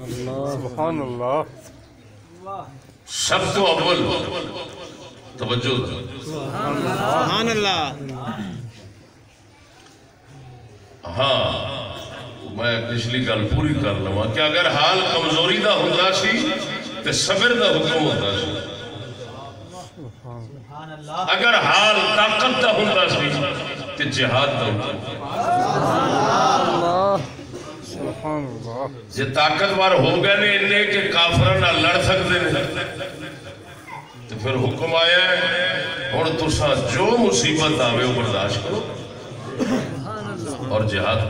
سبحان اللہ. سب تو اول توجہ سبحان اللہ. ہاں میں پچھلی گل پوری کر لوا کہ اگر حال کمزوری دا ہوتا سی تے صبر دا حکم ہوتا سی. اگر حال طاقت دا ہوتا سی تے جہاد دا حکم. سبحان اللہ. جے طاقتور ہو گئے نے انہیں کہ کافران نہ لڑ سکتے ہیں تو پھر حکم آیا ہے اور تسا جو مصیبت آوے وہ برداشت کرو اور جہاد.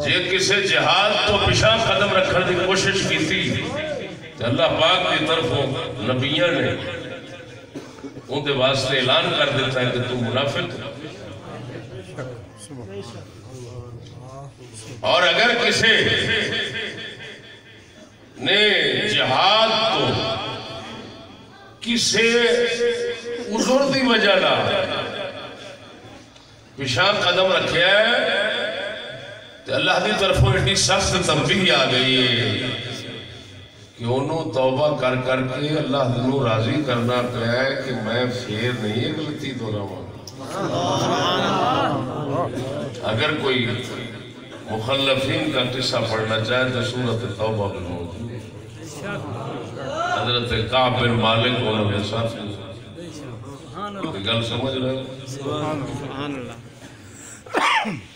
جے کسے جہاد تو پیچھے قدم رکھنے کی کوشش کی تھی تو اللہ پاک کی طرفوں نبیوں نے ان کے واسطے اعلان کر دیتا ہے کہ تم منافق. اور اگر کسی نے جہاد تو کسی عذر دی وجہ نہ پیچھے قدم رکھیا ہے تو اللہ دی طرفوں اتنی سخت تنبیہ آ گئی ہے کہ انہوں توبہ کر کر کے اللہ دنوں راضی کرنا پڑا ہے کہ میں پھر نہیں غلطی دہراواں. اگر کوئی مخلفین کا قصہ پڑھنا چاہے تو سورۃ توبہ بنو. حضرت کعب بن مالک انہوں نے ساتھ گل سمجھ رہے ہیں.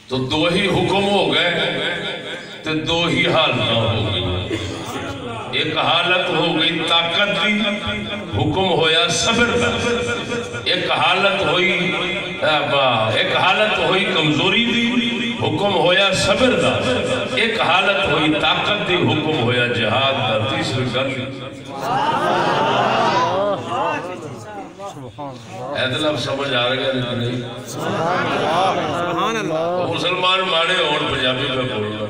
تو دو ہی حکم ہو گئے تو دو ہی حالت ہو گئی. ایک حالت ہو گئی طاقت دی حکم ہویا صبر دا. ایک حالت ہوئی کمزوری دی حکم ہویا صبر دا. ایک حالت ہوئی طاقت دی حکم ہویا جہاد دا. تیسری گل اعتلاف سمجھ آ رہا ہے نہیں؟ سبحان اللہ. مسلمان ماڑے اور پنجابی میں بول رہا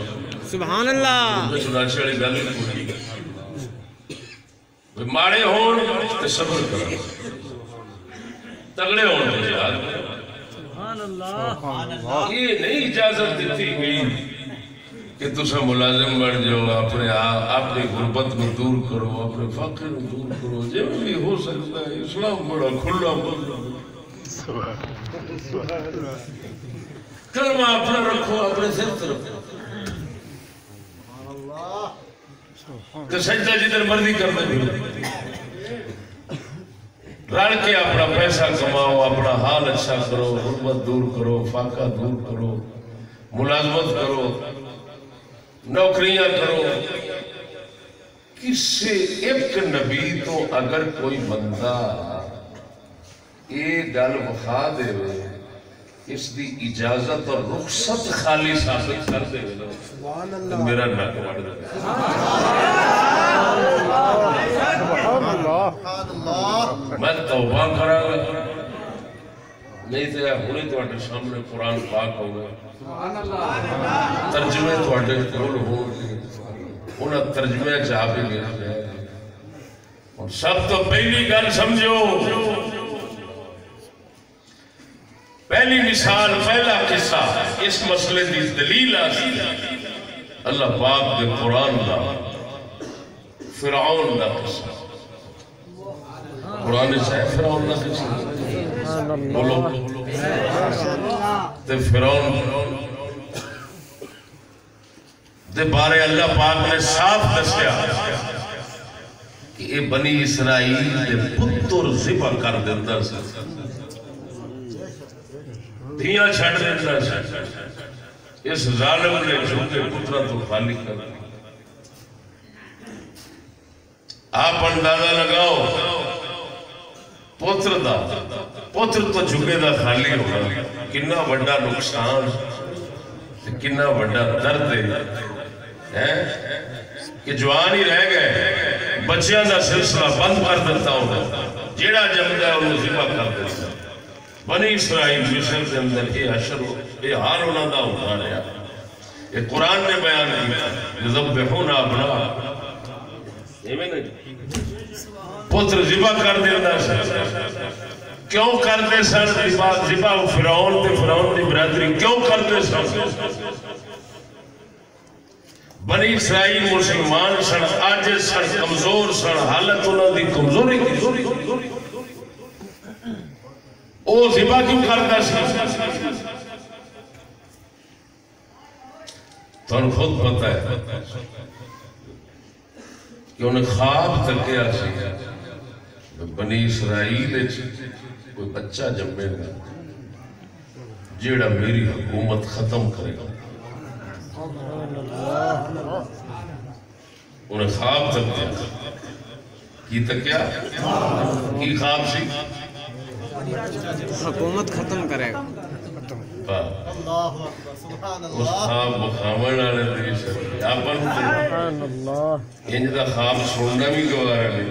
سبحان اللہ. سنانچہ والی گل نہیں پوری. ماڑے ہون تے صبر کرو تگڑے ہون تے جہاد کرو. یہ نہیں اجازت دیتی گئی کہ تسا ملازم بن جاؤ اپنی غربت میں دور کرو اپنے فقر میں دور کرو. جب بھی ہو سکتا ہے اسلام بڑا کھلا کلمہ اپنا رکھو اپنے سر رکھو تو سجدہ جدھر مرضی کرنا بھی رل کے اپنا پیسہ کماؤ اپنا حال اچھا کرو غربت دور کرو فاقہ دور کرو ملازمت کرو نوکریاں کرو. کسی ایک نبی تو اگر کوئی بندہ یہ گل بخا دے اس دی اجازت اور رخصت خالی ثابت کر دے تو میرا نک وڑ دے. میں توبہ کرا گا نہیں تو ہونے تواڈے سامنے قرآن پاک ہوگا ترجمے تواڈے کول ہون گے انہاں ترجمے چاہ بھی گیا. اور سب تو پہلی گل سمجھو پہلی مثال پہلا قصہ اس مسئلے دی دلیل آسی اللہ پاک دے قرآن دا فرعون دا قصہ. قرآن سے فرعون دا قصہ بولو تے فرعون دے بارے اللہ پاک نے صاف دسیا کہ یہ بنی اسرائیل دے پتر ذبح کر دیتا سے دھیاں چھڑ دیتا سے. اس ظالم نے جھوٹے پترہ تو خالی کر دیا. آپ اندازہ لگاؤ پتر تو جھکے دا خالی ہوگا کنا بڑا نقصان کنا بڑا درد ہے کہ جوان ہی رہ گئے بچیاں دا سلسلہ بند کر دیتا ہوگا جیڑا جمدہ ہے انہوں ذبح کر دیتا. بنی اسرائیل مصر کے اندر یہ حشر یہ حال ہونا دا ہوتا رہا. یہ قرآن نے بیان کیا یذبحون ابناء پتر ذبح کر دیتا ہے. کیوں کرتے سن ذبح فرعون تے فرعون دی برادری کیوں کرتے سن؟ بنی اسرائیل مسلمان سن عاجز سن کمزور سن حالت انہوں دی کمزوری کی او ذبح کیوں کرتا سی تو خود پتہ ہے کہ انہیں خواب تکیا سی بنی اسرائیل کوئی بچہ جمے گا جیڑا میری حکومت ختم کرے گا انہیں خواب تکیا کی تکیا کی خواب سی حکومت ختم کرے گا اس خواب مخامن آنے دی سکتی آپن انج دا خواب سننا بھی گوارا نہیں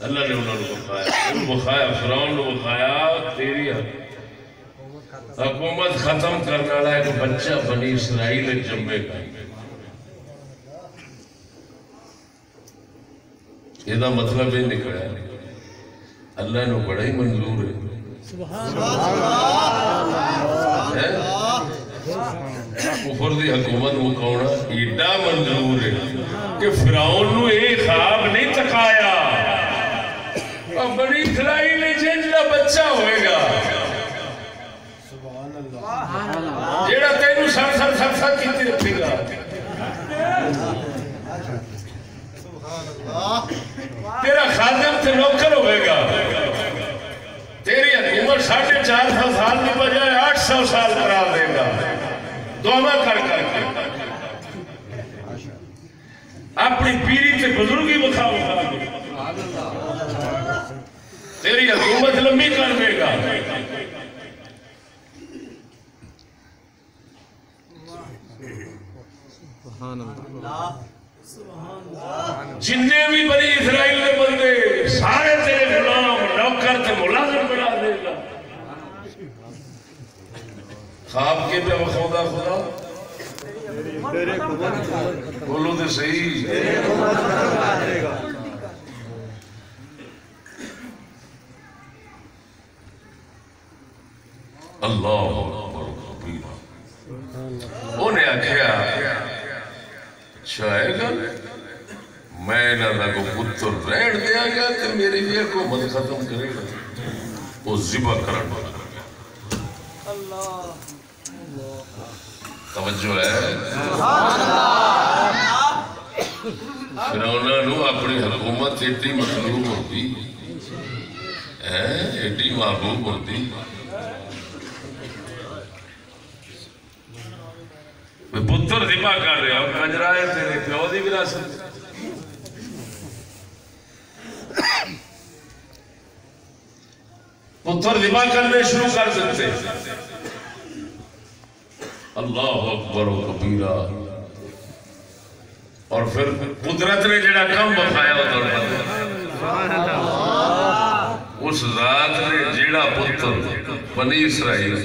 اللہ نے انہوں نے بخایا فرعون نے بخایا تیری حکومت ختم کرنا ہے ایک بچہ بنی اسرائیل جمعے کا یہ دا مطلب یہ نکلا ہے اللہ نے بڑا ہی منظور ہے کفر دی حکومت مکاؤنا ایڈا منظور ہے کہ فرعون نے ایک خواب نہیں تکایا اور بنی اسرائیل جنجلا بچہ ہوئے گا جیڑا تینو سر سر سر سر کیتی رکھے گا تیرا خادم تے نوکر ہوئے گا تیری حکومت 450 سال کی بجائے 800 سال کرا دے گا دعا کر کر کے اپنی پیری تے بزرگی بخا تیری حکومت لمبی کر دے گا جننے بھی بنی اسرائیل نے بندے سارے تیرے غلام نوکر تے ملازم بنا دے گا خواب کے پہ خدا خدا بولو تو صحیح اللہ انہیں آکھیا چاہے گا میں نہ کو پتر رہن دیا گیا کہ میری بھی حکومت ختم کرے گا وہ ذبح کرنا توجہ ہے فرعون نو اپنی حکومت ایڈی مطلوب ہوتی ایڈی محبوب ہوتی میں پتر ذبح کر رہا ہوں کنجرائے تیرے پیو دی وراثت پتر ذبح کرنے شروع کر دیتے اللہ اکبر و کبیرہ اور پھر قدرت نے جڑا کم بخایا اس ذات نے جڑا پتر بنی اسرائیل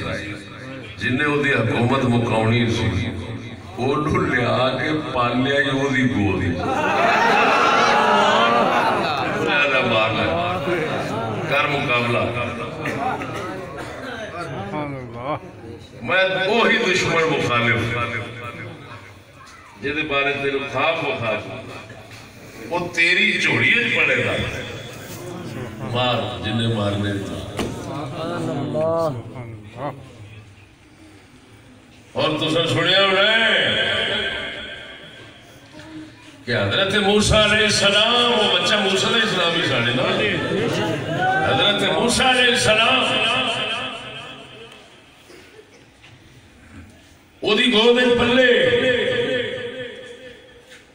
جنہیں وہ دی حکومت مکاؤنی سی انہوں لیا کے پالیا ہی وہ دی گودی لہذا مارنا کر مقابلہ میں وہی دشمن مخالف جہدے بارے تیرے خواب مخالف وہ تیری جوڑیت پڑے گا مار جنہیں مارنے اور تو سن سنیا ہوئے کہ حضرت موسیٰ علیہ السلام وہ بچہ موسیٰ علیہ السلام ہی ساڑھے نا حضرت موسیٰ علیہ السلام وہ دی گودن پلے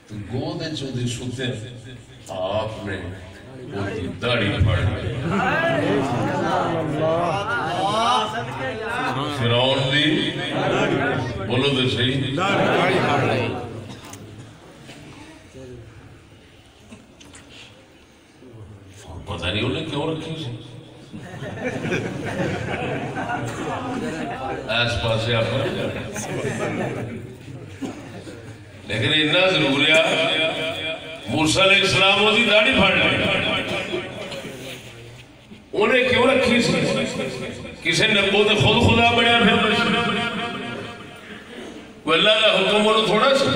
تو گودن چو دی سوتے آپ نے وہ دی داڑی پھاڑ لی فرعون دی بولو دے صحیح داڑی پھاڑ لی پتہ نہیں انہیں کیوں رکھی سے آس پاس سے آپ لیکن اتنا ضرور ہے موسیٰ علیہ السلام وہ دی داڑھی پھاڑ لی انہیں کیوں رکھی سی کسی نبو دے خود خدا بڑھیا پھر کوئی اللہ کا حکم انہوں تھوڑا سا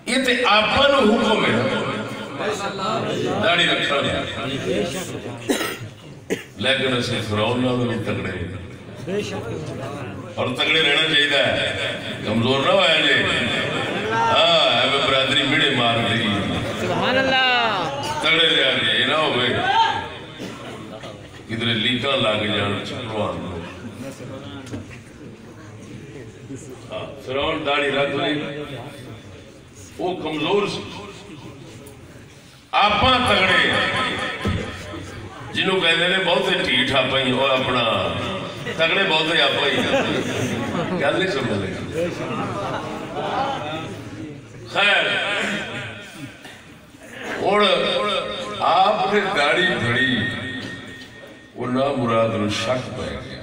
یہ تے آپا نو حکم ہے داڑھی رکھا ہے لیکن اسے فرعون نہ بھی تگڑے اور تگڑے رہنا چاہیے ہے کمزور نہ ہویا جے ہاں برادری میڑے مار دی سبحان اللہ تگڑے دے آگے یہ نہ ہو گئے کدھر لیکاں لاغے جانا چکروان فرعون داڑھی رکھ لی وہ کمزور سے آپاں تگڑے جنہوں کہتے ہیں بہت ٹھیٹ آپا ہی اور اپنا تگڑے بہت آپا ہی کیا نہیں سمجھ لے خیر اور آپ نے داڑھی بھڑی وہ نامراد نو شک پہ گیا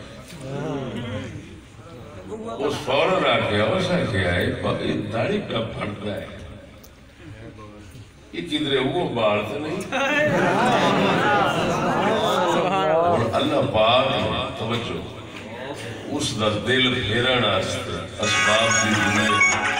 اس فوراً آ گیا اسا کیا ہے داڑھی کا پھڑتا ہے یہ کدھرے وہ بال تو نہیں اور اللہ پاک توجہ اس دا دل پھیرن اسباب دی دنیا